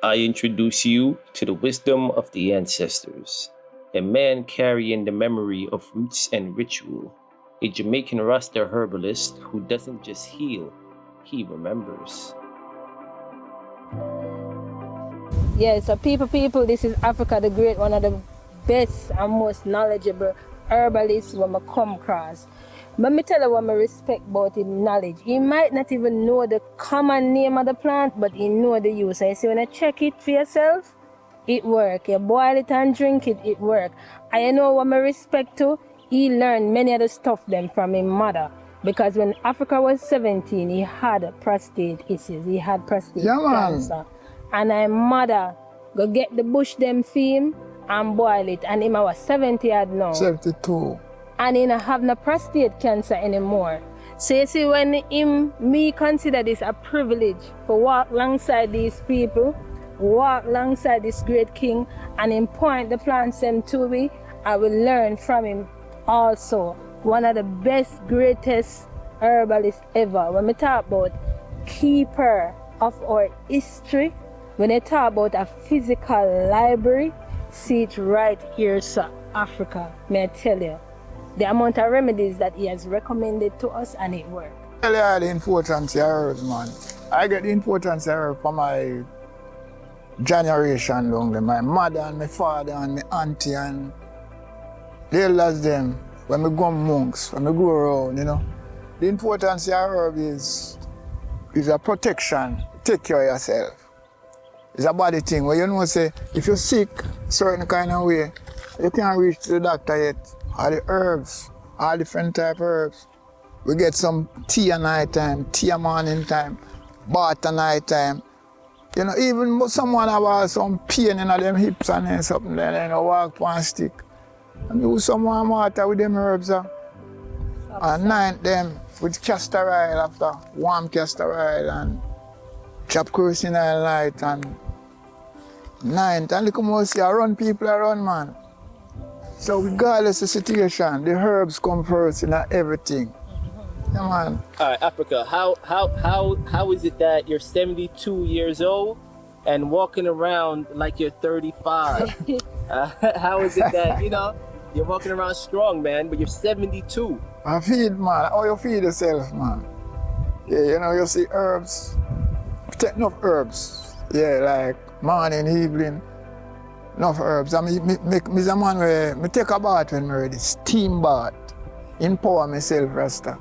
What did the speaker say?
I introduce you to the wisdom of the ancestors, a man carrying the memory of roots and ritual, a Jamaican Rasta herbalist who doesn't just heal, he remembers. Yeah, so people, this is Africa the Great, one of the best and most knowledgeable herbalists when I come across. But me tell you what I respect about him knowledge. He might not even know the common name of the plant, but he know the use. And you see, when you check it for yourself, it work. You boil it and drink it, it work. And you know what I respect too? He learned many of the stuff them from his mother. Because when Africa was 17, he had prostate issues. He had prostate cancer. And my mother go get the bush them theme and boil it. And him I was 70 odd now. 72. And he don't have no prostate cancer anymore. So you see, when me consider this a privilege for walk alongside these people, walk alongside this great king, and him point the plants them to me, I will learn from him also. One of the best, greatest herbalists ever. When we talk about keeper of our history, when they talk about a physical library, see it right here, sir, Africa, may I tell you. The amount of remedies that he has recommended to us, and it works. I tell you the importance of herbs, man. I get the importance of herbs from my generation down there. My mother and my father and my auntie and the elders them, when we go monks, when we go around, you know. The importance of herbs is a protection. Take care of yourself. It's a body thing where you know say if you're sick certain kind of way, you can't reach to the doctor yet. All the herbs, all different type of herbs. We get some tea at night time, tea at morning time, bath at night time. You know, even someone have some pain in them hips and something, then you walk one stick. And use some warm water with them herbs. And night them with castor oil after warm castor oil and chop kerosene oil light and night. And look how see I run people around, man. So regardless of the situation, the herbs come first in everything. Yeah, man. All right, Africa, how is it that you're 72 years old and walking around like you're 35? How is it that, you're walking around strong, man, but you're 72? I feed, man. How you feed yourself, man? Yeah, you see herbs. Take enough herbs. Yeah, like morning, evening. Enough herbs. I mean, me a man where me take a bath when I'm ready. Steam bath. Empower myself, Rasta.